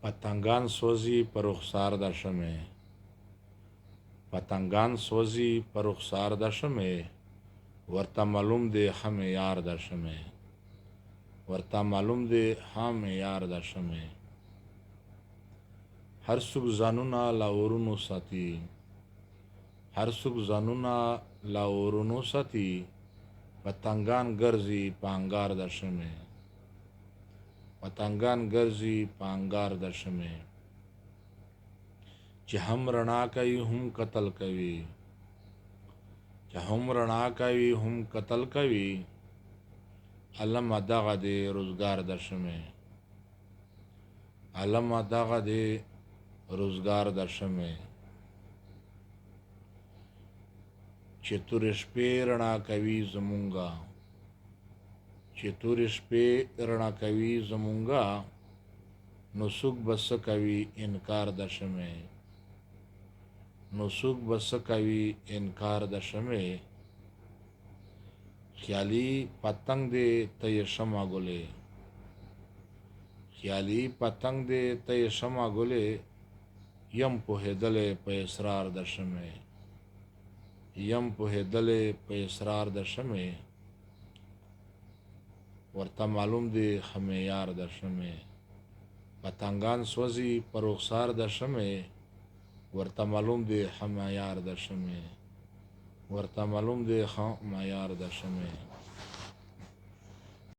پتنگان سوزی پر رخسار د شمع، پتنگان سوزی پر رخسار د شمع، ورته معلوم دی هم یار د شمع، ورته معلوم دی هم یار د شمع. هر څوک ځانونه له اورونو ساتي، هر څوک ځانونه له اورونو ساتي، پتنگان ګرځي په انګار د شمع، پتنگان ګرځي په انګار د شمع. چې هم رڼا کوي هم قتل کوي، چې هم رڼا کوي هم قتل کوي، علمه دغه دی روزګار د شمع، علمه دغه دی روزګار د شمع. چې تورې شپې رڼا کوي زمونږه، چې تورې شپې رڼا کوي زمونږه، نو څوک به څه کوي انکار د شمع، نو څوک به څه کوي انکار د شمع. خیالي پتنګ دې ته یې شمع ګلې، خیالي پتنګ دې ته یې شمع ګلې، یم پوهېدلې په اسرار د شمع، یم پوهېدلې په اسرار د شمع. ورته معلوم دی خمیار د شمع، پتنگان سوزی پر رخسار د شمع، ورته معلوم دی خمیار د شمع، ورته معلوم دی خمیار د شمع.